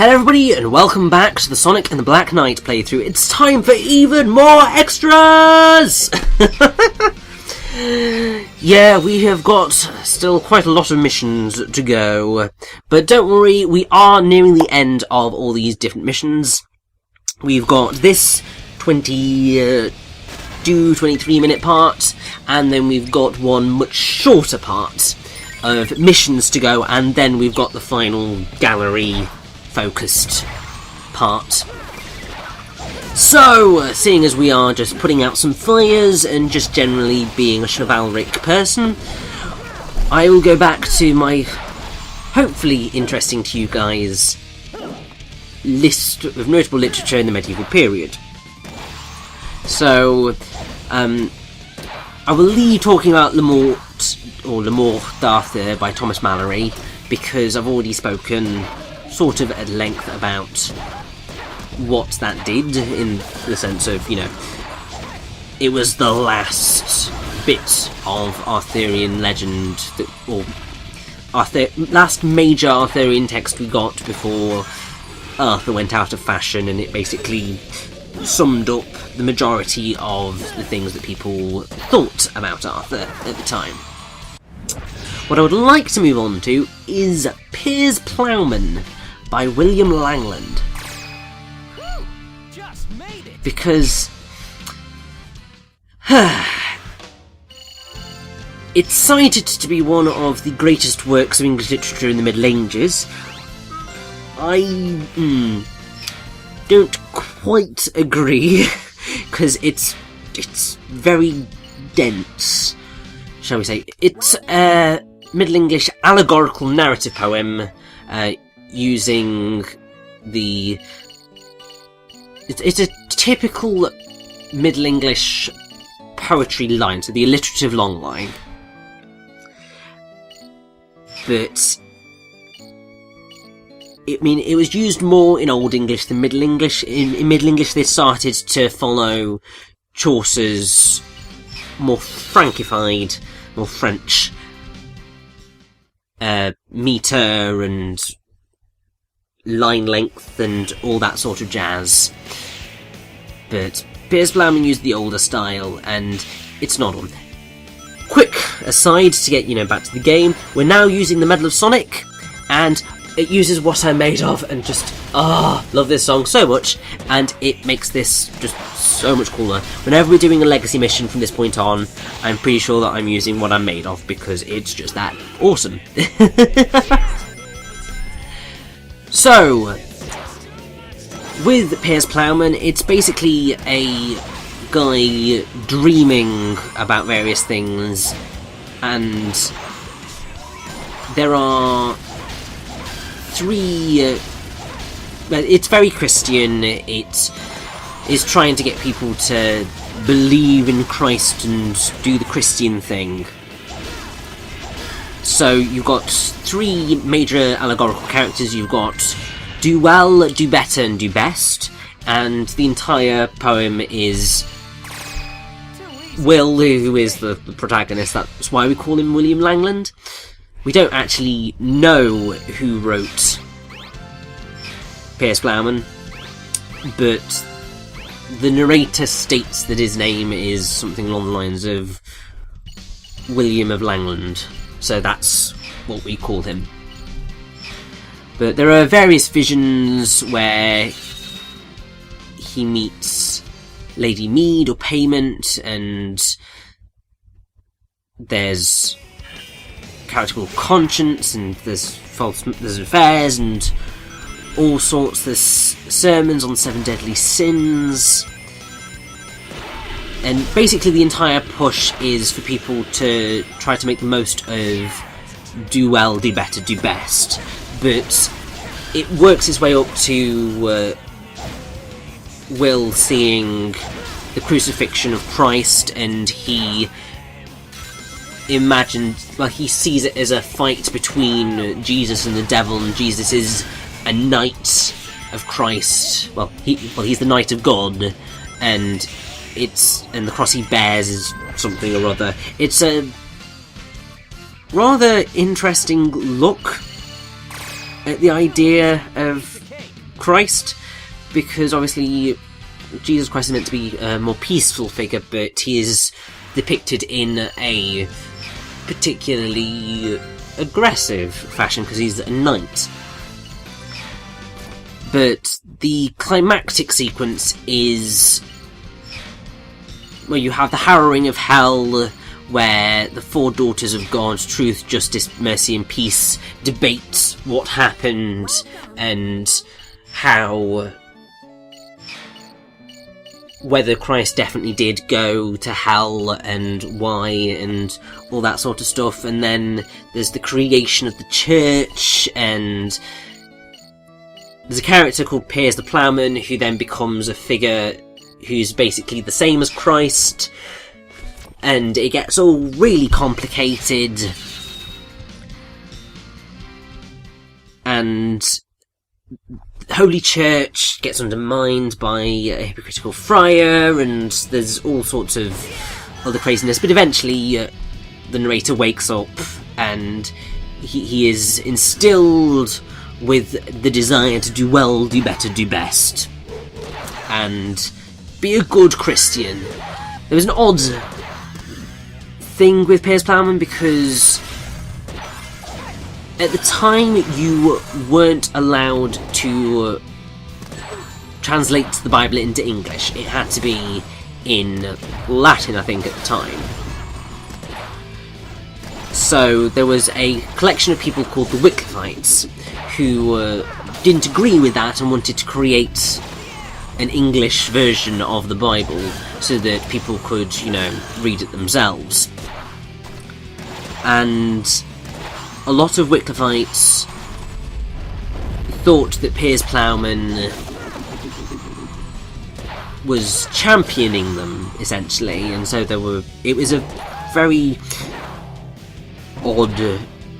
Hello everybody and welcome back to the Sonic and the Black Knight playthrough. It's time for even more extras! Yeah, we have got still quite a lot of missions to go. But don't worry, we are nearing the end of all these different missions. We've got this 23 minute part, and then we've got one much shorter part of missions to go, and then we've got the final gallery focused part. So, seeing as we are just putting out some fires and just generally being a chivalric person, I will go back to my hopefully interesting to you guys list of notable literature in the medieval period. So, I will leave talking about Le Morte d'Arthur by Thomas Malory, because I've already spoken sort of at length about what that did, in the sense of, you know, it was the last bit of Arthurian legend, last major Arthurian text we got before Arthur went out of fashion, and it basically summed up the majority of the things that people thought about Arthur at the time. What I would like to move on to is Piers Plowman by William Langland. Because it's cited to be one of the greatest works of English literature in the Middle Ages. I don't quite agree, because it's very dense, shall we say. It's a Middle English allegorical narrative poem using the... It's a typical Middle English poetry line, so the alliterative long line. But it was used more in Old English than Middle English. In Middle English, they started to follow Chaucer's more Francified, more French metre and line length and all that sort of jazz. But Piers Plowman used the older style, and it's not on. Quick aside to get, back to the game, we're now using the Medal of Sonic, and it uses What I'm Made Of, and just, love this song so much, and it makes this just so much cooler. Whenever we're doing a legacy mission from this point on, I'm pretty sure that I'm using What I'm Made Of, because it's just that awesome. So, with Piers Plowman, it's basically a guy dreaming about various things, and there are three... it's very Christian. It is trying to get people to believe in Christ and do the Christian thing. So you've got three major allegorical characters. You've got do well, do better, and do best. And the entire poem is Will, who is the protagonist. That's why we call him William Langland. We don't actually know who wrote Piers Plowman, but the narrator states that his name is something along the lines of William of Langland. So that's what we call him. But there are various visions where he meets Lady Mead or Payment, and there's a character called Conscience, and there's affairs and all sorts. There's sermons on 7 deadly sins. And basically the entire push is for people to try to make the most of do well, do better, do best. But it works its way up to Will seeing the crucifixion of Christ, and he he sees it as a fight between Jesus and the devil, and Jesus is a knight of Christ. He's the knight of God, and the cross he bears is something or other. It's a rather interesting look at the idea of Christ, because obviously Jesus Christ is meant to be a more peaceful figure, but he is depicted in a particularly aggressive fashion because he's a knight. But the climactic sequence is where you have the harrowing of hell, where the four daughters of God, truth, justice, mercy and peace, debate what happened and how whether Christ definitely did go to hell and why and all that sort of stuff. And then there's the creation of the church, and there's a character called Piers the Plowman who then becomes a figure who's basically the same as Christ, and it gets all really complicated, and Holy Church gets undermined by a hypocritical friar, and there's all sorts of other craziness, but eventually the narrator wakes up and he is instilled with the desire to do well, do better, do best, and be a good Christian. There was an odd thing with Piers Plowman because at the time you weren't allowed to translate the Bible into English. It had to be in Latin, I think, at the time. So there was a collection of people called the Wyclifites who didn't agree with that and wanted to create an English version of the Bible so that people could, read it themselves. And a lot of Wyclifites thought that Piers Plowman was championing them, essentially, and so it was a very odd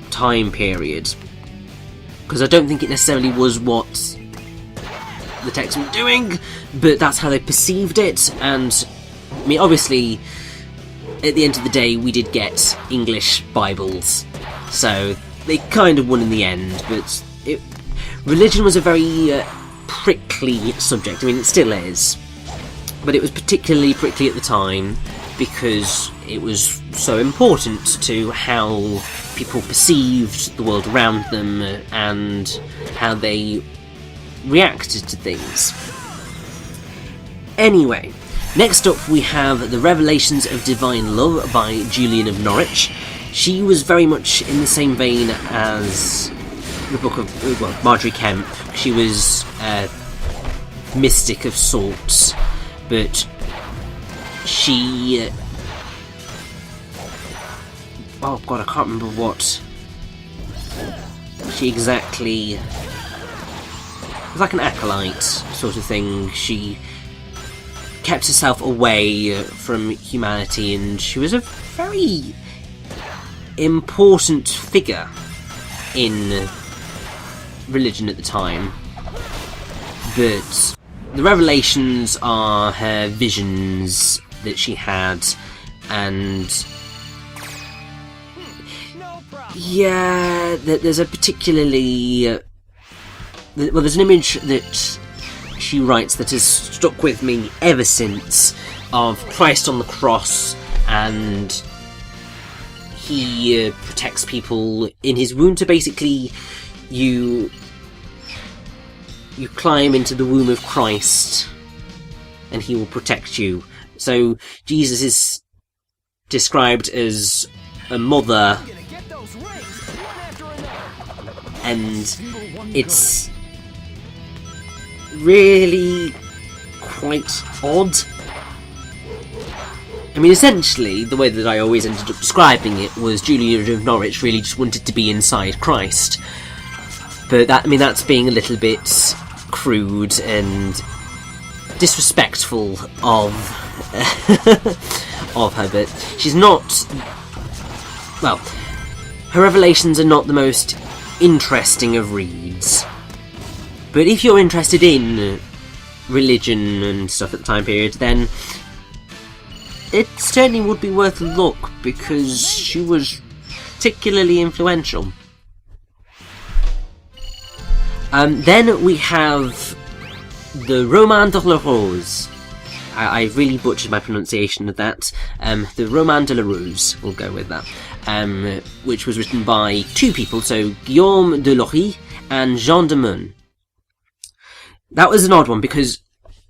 time period, because I don't think it necessarily was what the text was doing, but that's how they perceived it. And I mean, obviously at the end of the day we did get English Bibles, so they kind of won in the end. But religion was a very prickly subject. I mean, it still is, but it was particularly prickly at the time because it was so important to how people perceived the world around them and how they reacted to things. Anyway, next up we have The Revelations of Divine Love by Julian of Norwich. She was very much in the same vein as the book of Marjorie Kemp. She was a mystic of sorts, but she... oh god, I can't remember what she exactly... it was like an acolyte sort of thing. She kept herself away from humanity, and she was a very important figure in religion at the time. But the Revelations are her visions that she had, and yeah, there's a particularly there's an image that she writes that has stuck with me ever since, of Christ on the cross, and he protects people in his womb. So basically you climb into the womb of Christ and he will protect you. So Jesus is described as a mother, and it's really quite odd. I mean, essentially, the way that I always ended up describing it was Julian of Norwich really just wanted to be inside Christ. But that's being a little bit crude and disrespectful of of her, but she's not... well, her revelations are not the most interesting of reads. But if you're interested in religion and stuff at the time period, then it certainly would be worth a look, because she was particularly influential. Then we have the Roman de la Rose. I really butchered my pronunciation of that. The Roman de la Rose, we'll go with that. Which was written by two people, so Guillaume de Lorry and Jean de Meun. That was an odd one because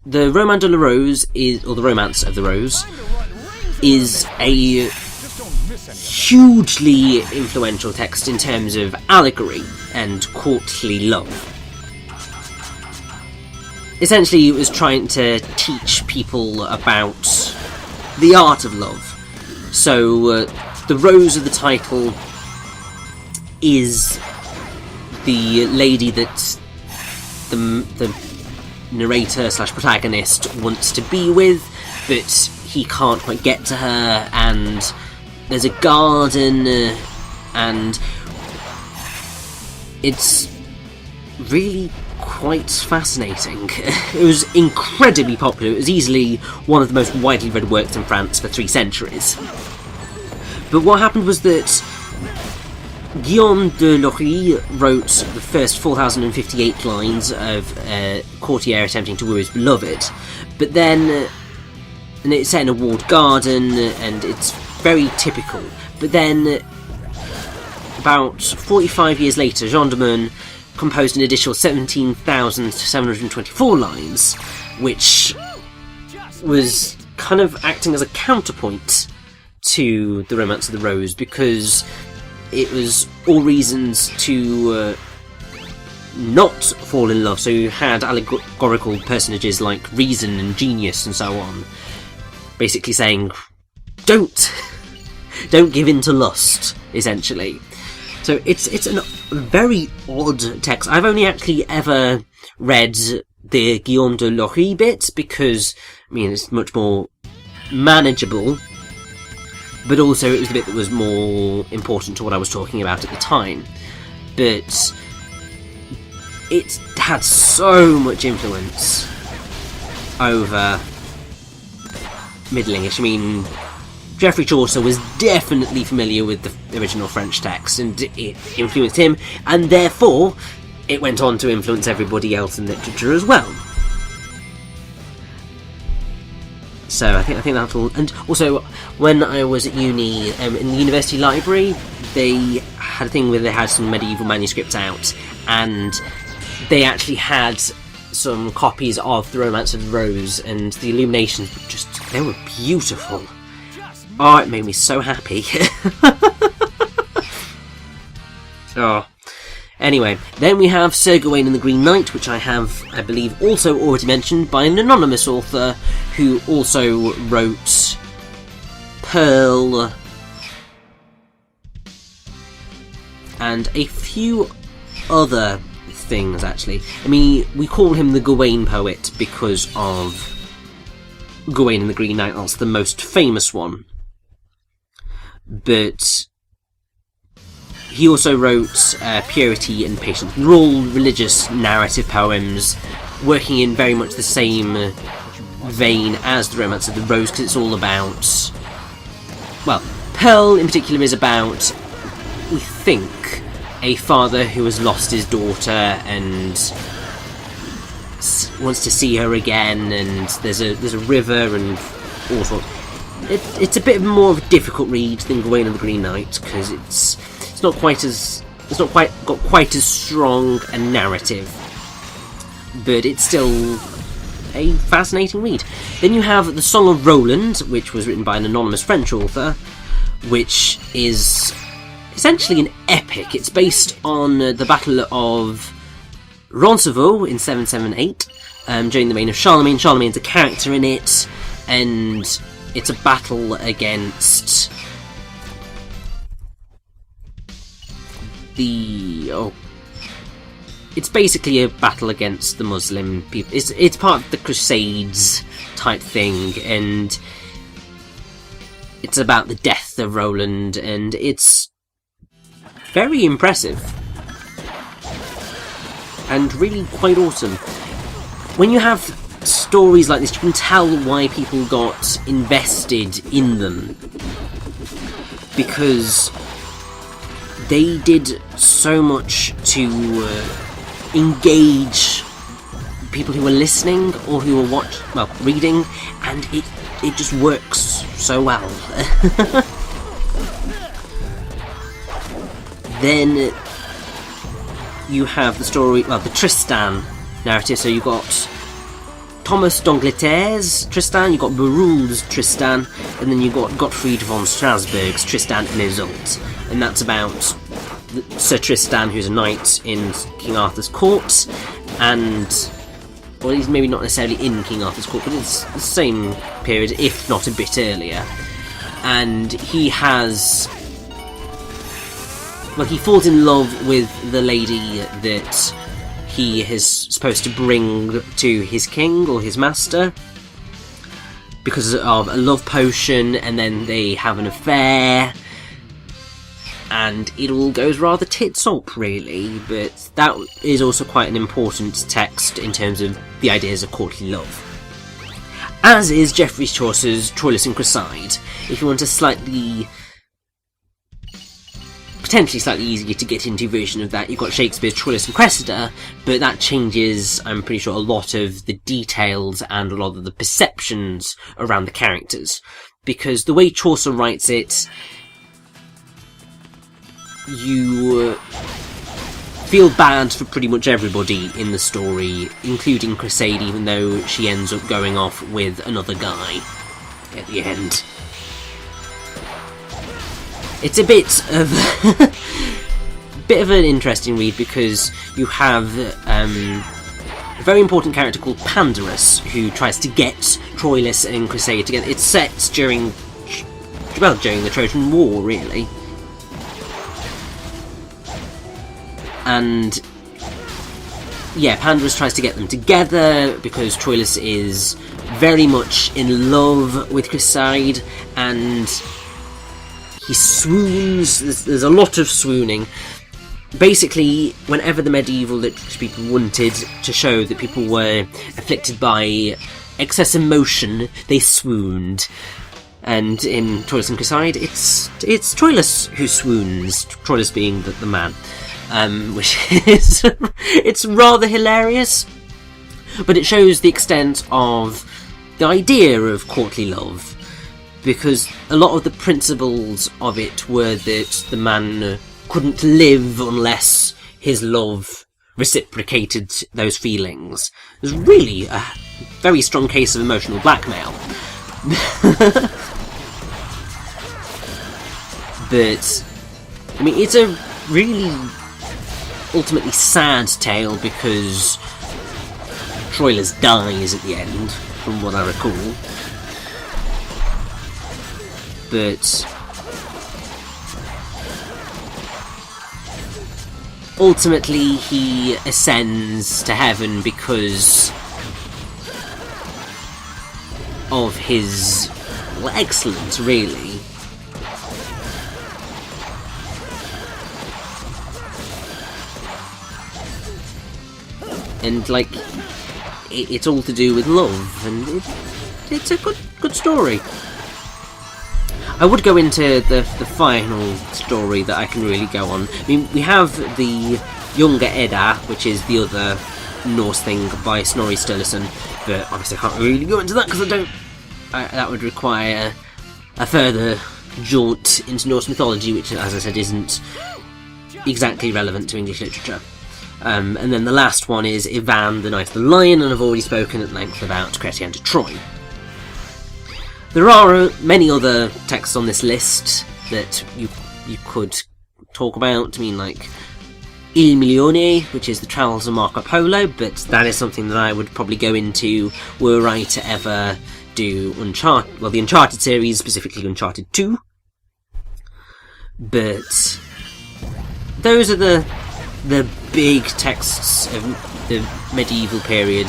the Roman de la Rose or the Romance of the Rose, is a hugely influential text in terms of allegory and courtly love. Essentially, it was trying to teach people about the art of love. So, the rose of the title is the lady that the narrator / protagonist wants to be with, but he can't quite get to her, and there's a garden, and it's really quite fascinating. It was incredibly popular. It was easily one of the most widely read works in France for 3 centuries. But what happened was that Guillaume de Lorry wrote the first 4,058 lines of a courtier attempting to woo his beloved, but then, and it's set in a walled garden, and it's very typical. But then, about 45 years later, Jean de Meun composed an additional 17,724 lines, which was kind of acting as a counterpoint to the Romance of the Rose, because it was all reasons to not fall in love. So you had allegorical personages like Reason and Genius and so on, basically saying, don't give in to lust, essentially. So it's a very odd text. I've only actually ever read the Guillaume de Lorry bit because, I mean, it's much more manageable, but also it was the bit that was more important to what I was talking about at the time. But it had so much influence over Middle English. I mean, Geoffrey Chaucer was definitely familiar with the original French text, and it influenced him, and therefore it went on to influence everybody else in literature as well. So I think that's all. And also, when I was at uni, in the university library, they had a thing where they had some medieval manuscripts out, and they actually had some copies of The Romance of the Rose, and the illuminations were they were beautiful. Oh, it made me so happy. Oh. Anyway, then we have Sir Gawain and the Green Knight, which I have, I believe, also already mentioned, by an anonymous author who also wrote Pearl and a few other things, actually. I mean, we call him the Gawain poet because of Gawain and the Green Knight. That's the most famous one. But he also wrote Purity and Patience. They're all religious narrative poems, working in very much the same vein as The Romance of the Rose, because it's all about... Well, Pearl in particular is about, we think, a father who has lost his daughter and wants to see her again, and there's a river and all sorts. It's a bit more of a difficult read than Gawain and the Green Knight, because it's not quite got quite as strong a narrative, but it's still a fascinating read. Then you have The Song of Roland, which was written by an anonymous French author, which is essentially an epic. It's based on the Battle of Roncevaux in 778, during the reign of Charlemagne. Charlemagne's a character in it, and it's a battle against it's basically a battle against the Muslim people. It's part of the Crusades type thing, and it's about the death of Roland, and it's very impressive and really quite awesome. When you have stories like this, you can tell why people got invested in them, because they did so much to engage people who are listening or who are reading, and it just works so well. Then you have the story, the Tristan narrative. So you've got Thomas d'Angleterre's Tristan, you've got Berule's Tristan, and then you've got Gottfried von Strasbourg's Tristan and Isolde. And that's about Sir Tristan, who's a knight in King Arthur's court, and... well, he's maybe not necessarily in King Arthur's court, but it's the same period, if not a bit earlier. And he has... well, he falls in love with the lady that he is supposed to bring to his king, or his master, because of a love potion, and then they have an affair, and it all goes rather tits up, really. But that is also quite an important text in terms of the ideas of courtly love. As is Geoffrey Chaucer's Troilus and Cresside. If you want a potentially slightly easier to get into version of that, you've got Shakespeare's Troilus and Cressida, but that changes, I'm pretty sure, a lot of the details and a lot of the perceptions around the characters. Because the way Chaucer writes it, you feel bad for pretty much everybody in the story, including Cressida, even though she ends up going off with another guy at the end. It's a bit of an interesting read, because you have a very important character called Pandarus, who tries to get Troilus and Cressida together. It's set during the Trojan War, really. And yeah, Pandarus tries to get them together because Troilus is very much in love with Cressida, and he swoons. There's a lot of swooning. Basically, whenever the medieval literature people wanted to show that people were afflicted by excess emotion, they swooned. And in Troilus and Cressida, it's Troilus who swoons, Troilus being the man. Which is it's rather hilarious, but it shows the extent of the idea of courtly love, because a lot of the principles of it were that the man couldn't live unless his love reciprocated those feelings. It was really a very strong case of emotional blackmail. But I mean, it's a really ultimately sad tale, because Troilus dies at the end, from what I recall. But ultimately he ascends to heaven because of his excellence, really. And it's all to do with love, and it's a good story. I would go into the final story that I can really go on. I mean, we have the Younger Edda, which is the other Norse thing by Snorri Sturluson, but obviously I can't really go into that because that would require a further jaunt into Norse mythology, which, as I said, isn't exactly relevant to English literature. And then the last one is Ivan, the Knight of the Lion, and I've already spoken at length about Chrétien de Troyes. There are many other texts on this list that you could talk about. I mean, like Il Milione, which is the Travels of Marco Polo, but that is something that I would probably go into were I to ever do the Uncharted series, specifically Uncharted 2. But those are the big texts of the medieval period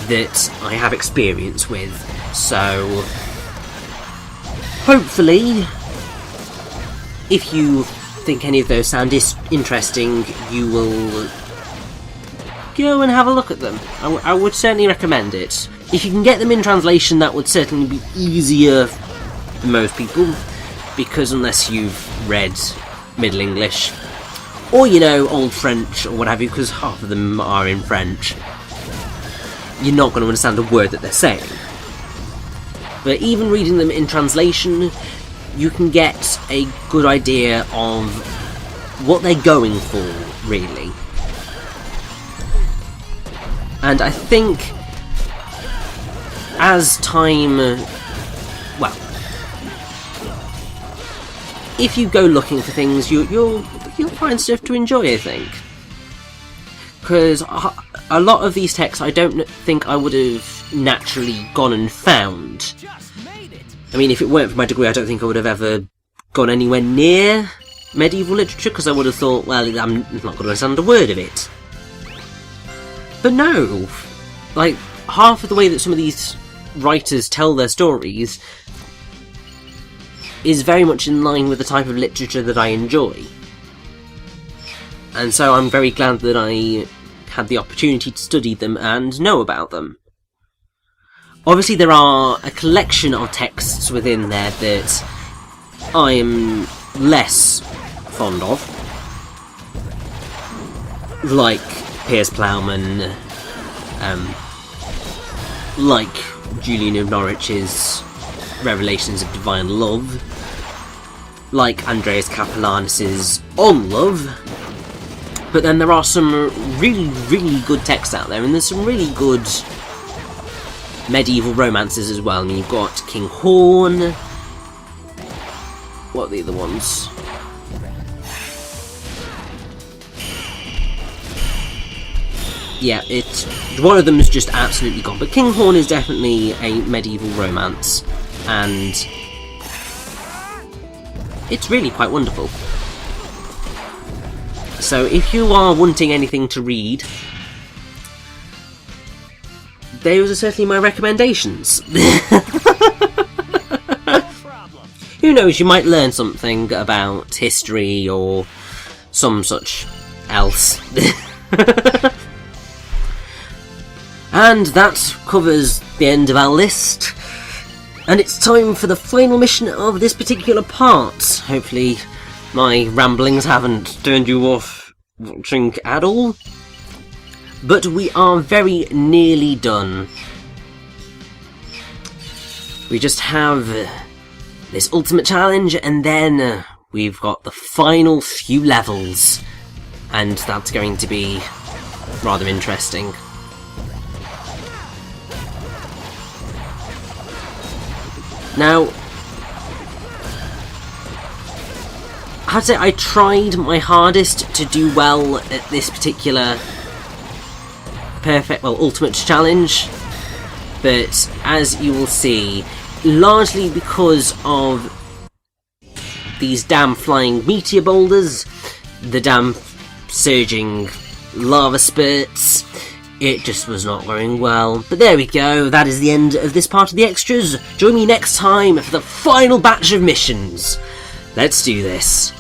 that I have experience with. So hopefully, if you think any of those sound interesting, you will go and have a look at them. I would certainly recommend it. If you can get them in translation, that would certainly be easier for most people, because unless you've read Middle English, or, you know, Old French or what have you, because half of them are in French, you're not going to understand a word that they're saying. But even reading them in translation, you can get a good idea of what they're going for, really. And I think as time... well, if you go looking for things, you'll find stuff to enjoy, I think. Because a lot of these texts I don't think I would have naturally gone and found. I mean, if it weren't for my degree, I don't think I would have ever gone anywhere near medieval literature, because I would have thought, well, I'm not going to understand a word of it. But no, like, half of the way that some of these writers tell their stories is very much in line with the type of literature that I enjoy. And so I'm very glad that I had the opportunity to study them and know about them. Obviously there are a collection of texts within there that I am less fond of, like Piers Plowman, like Julian of Norwich's Revelations of Divine Love, like Andreas Capellanus's On Love. But then there are some really, really good texts out there, and there's some really good medieval romances as well. I mean, you've got King Horn. What are the other ones? Yeah, one of them is just absolutely gone. But King Horn is definitely a medieval romance, and it's really quite wonderful. So if you are wanting anything to read, those are certainly my recommendations. Who knows, you might learn something about history or some such else. And that covers the end of our list. And it's time for the final mission of this particular part. Hopefully my ramblings haven't turned you off watching at all. But we are very nearly done. We just have this ultimate challenge, and then we've got the final few levels. And that's going to be rather interesting. Now, I have to say, I tried my hardest to do well at this particular ultimate challenge, but as you will see, largely because of these damn flying meteor boulders, the damn surging lava spurts, it just was not going well. But there we go, that is the end of this part of the extras. Join me next time for the final batch of missions. Let's do this.